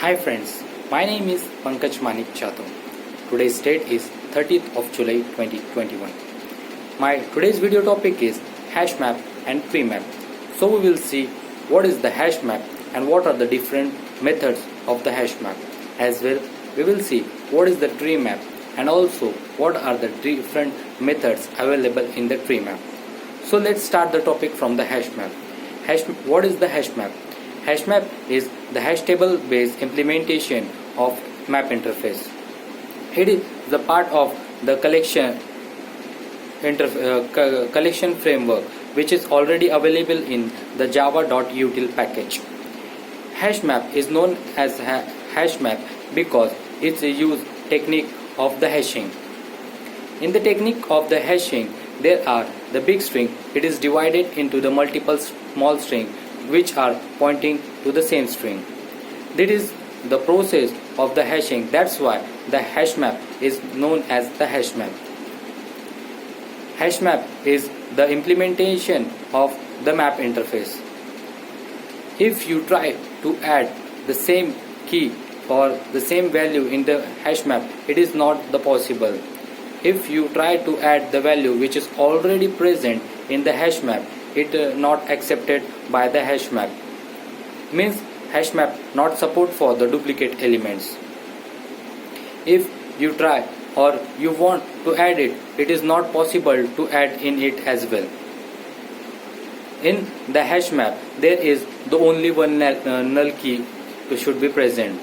Hi friends, my name is Pankaj Manik Chato. Today's date is 30th of July 2021. My today's video topic is hash map and tree map. So we will see what is the hash map and what are the different methods of the hash map. As well, we will see what is the tree map and also what are the different methods available in the tree map. So let's start the topic from the hash map. What is the hash map? Hash map is the hash table based implementation of map interface. It is the part of the collection framework which is already available in the java.util package. Hash map is known as hash map because it's a use technique of the hashing. In the technique of the hashing, there are the big string. It is divided into the multiple small string which are pointing to the same string. This is the process of the hashing. That's why the hash map is known as the hash map. Hash map is the implementation of the map interface. If you try to add the same key or the same value in the hash map, it is not the possible. If you try to add the value which is already present in the hash map, it not accepted by the hash map. Means hash map not support for the duplicate elements. If you try or you want to add it, it is not possible to add in it as well. In the hash map, there is the only one null key should be present.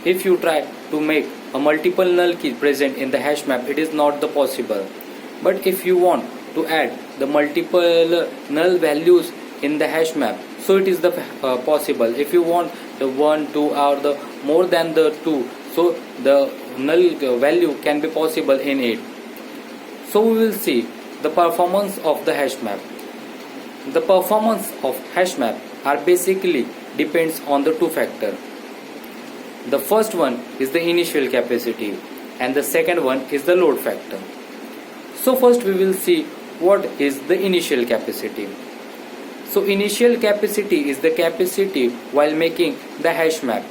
If you try to make a multiple null key present in the hash map, it is not the possible. But if you want to add the multiple null values in the hash map, so it is the possible. If you want the 1, 2 or the more than the 2, so the null value can be possible in it. So we will see the performance of the hash map. The performance of hash map are basically depends on the two factor. The first one is the initial capacity and the second one is the load factor. So first we will see what is the initial capacity. So initial capacity is the capacity while making the hash map.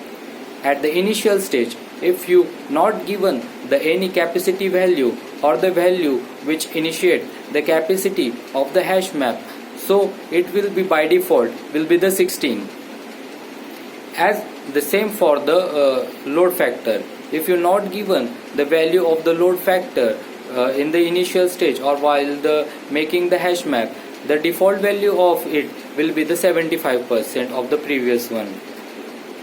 At the initial stage, if you not given the any capacity value or the value which initiate the capacity of the hash map, so it will be by default will be the 16. As the same for the load factor. If you not given the value of the load factor in the initial stage or while the making the hash map, the default value of it will be the 75% of the previous one.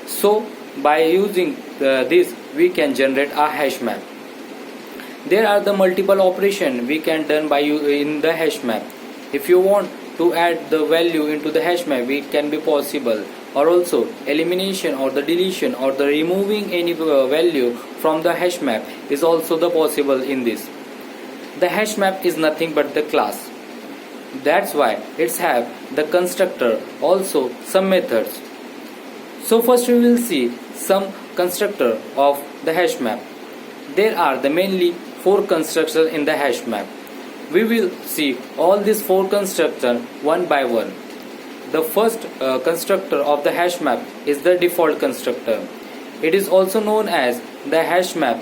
So by using this we can generate a hash map. There are the multiple operation we can done by in the hash map. If you want to add the value into the hash map, it can be possible, or also elimination or the deletion or the removing any value from the hash map is also the possible in this. The hash map is nothing but the class. That's why it's have the constructor, also some methods. So first we will see some constructor of the hash map. There are the mainly 4 constructors in the hash map. We will see all these 4 constructors one by one. The first constructor of the hash map is the default constructor. It is also known as the hash map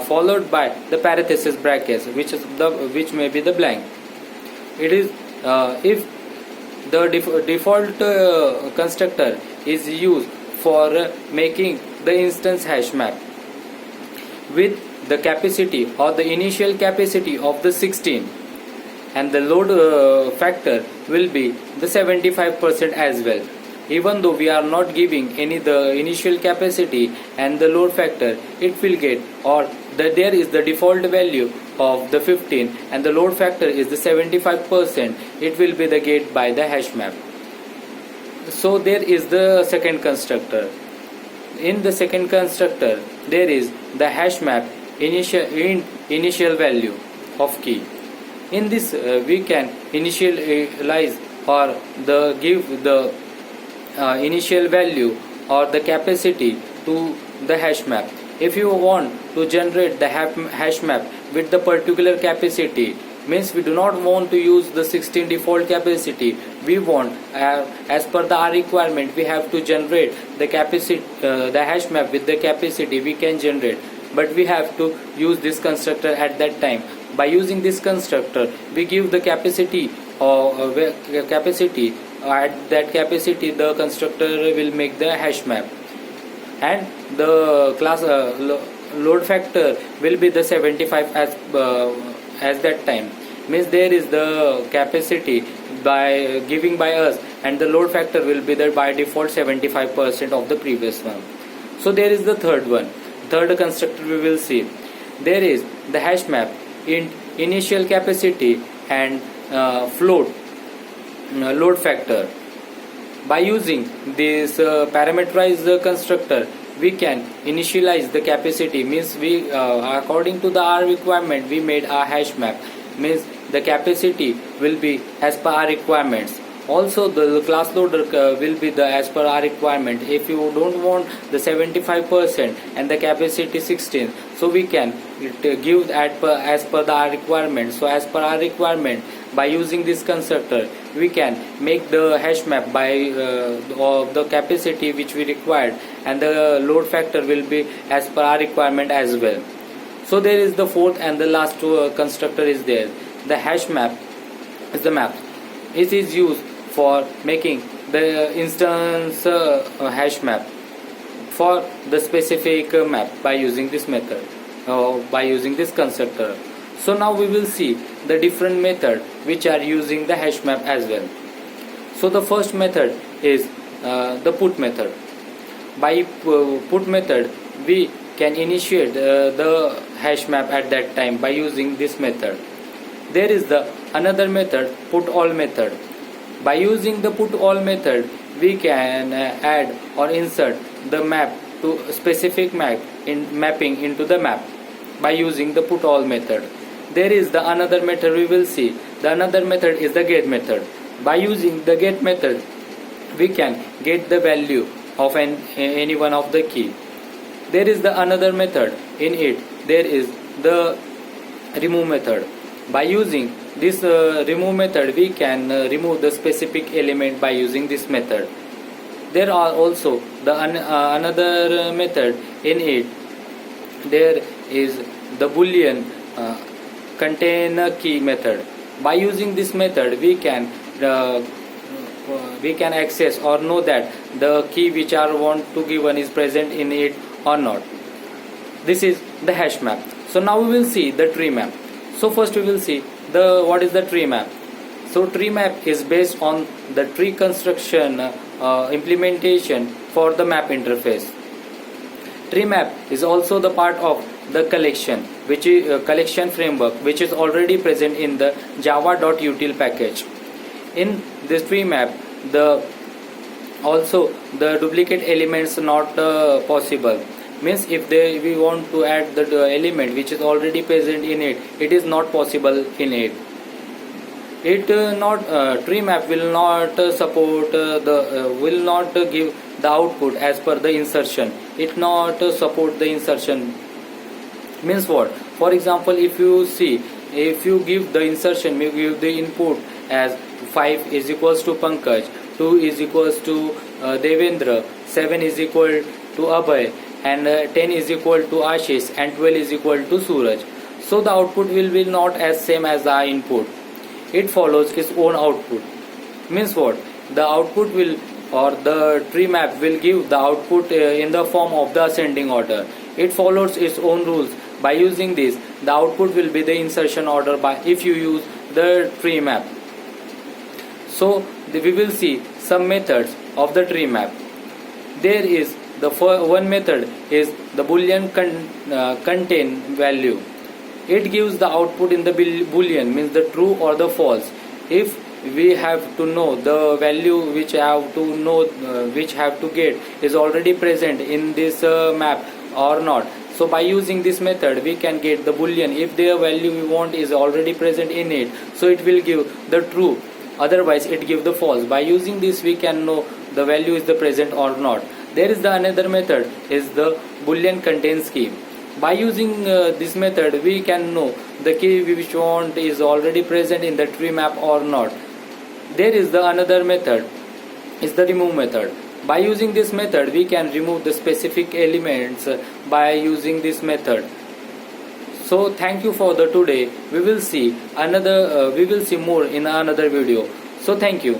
followed by the parenthesis brackets, which may be the blank. It is if the default constructor is used for making the instance hash map with the capacity or the initial capacity of the 16, and the load factor will be the 75% as well. Even though we are not giving any the initial capacity and the load factor, it will get, or there is the default value of the 15 and the load factor is the 75%, it will be the get by the hash map. So there is the second constructor. In the second constructor there is the hash map initial value of key. In this we can initialize or give the initial value or the capacity to the hash map. If you want to generate the hash map with the particular capacity, means we do not want to use the 16 default capacity. We want as per the our requirement we have to generate the capacity, the hash map with the capacity we can generate, but we have to use this constructor at that time. By using this constructor we give the capacity or capacity. At that capacity the constructor will make the hash map, and the class load factor will be the 75 as that time. Means there is the capacity by giving by us, and the load factor will be there by default 75% of the previous one. So there is the third constructor we will see. There is the hash map in initial capacity and float load factor. By using this parameterized constructor we can initialize the capacity, means we according to the our requirement we made our hash map, means the capacity will be as per our requirements. Also the class loader will be the as per our requirement. If you don't want the 75% and the capacity 16, so we can give as per the our requirement. So as per our requirement, by using this constructor we can make the hash map by of the capacity which we required, and the load factor will be as per our requirement as well. So there is the fourth and the last constructor is there. The hash map is the map. It is used for making the instance hash map for the specific map by using this method, by using this constructor. So now we will see the different method which are using the hash map as well. So the first method is the put method. By put method we can initiate the hash map at that time by using this method. There is the another method, put all method. By using the put all method we can add or insert the map to specific map in mapping into the map by using the put all method. There is the another method we will see. The another method is the get method. By using the get method we can get the value of any one of the key. There is the another method. In it there is the remove method. By using this remove method we can remove the specific element by using this method. There are also the another method. In it there is the boolean contain key method. By using this method we can access or know that the key which I want to given is present in it or not. This is the hash map. So now we will see the tree map. So first we will see what is the tree map. So tree map is based on the tree construction implementation for the map interface. Tree map is also the part of the collection, which is collection framework, which is already present in the java.util package. In this tree map also the duplicate elements not possible. Means if we want to add the element which is already present in it, it is not possible in it. Tree map will not support will not give the output as per the insertion. It not support the insertion. Means what? For example, if you give the insertion, you give the input as 5 is equals to Pankaj, 2 is equals to Devendra, 7 is equal to Abhay, and 10 is equal to Ashish, and 12 is equal to Suraj. So the output will be not as same as the input. It follows its own output. Means what? The output will, or the tree map will give the output in the form of the ascending order. It follows its own rules. By using this, the output will be the insertion order by if you use the tree map. So we will see some methods of the tree map. There is the one method is the boolean contain value. It gives the output in the boolean, means the true or the false. If we have to know the value which have to get is already present in this map or not. So by using this method we can get the boolean. If the value we want is already present in it, so it will give the true, otherwise it give the false. By using this we can know the value is the present or not. There is the another method is the boolean contains key. By using this method, we can know the key which want is already present in the tree map or not. There is the another method is the remove method. By using this method, we can remove the specific elements by using this method. So thank you for the today. We will see more in another video. So thank you.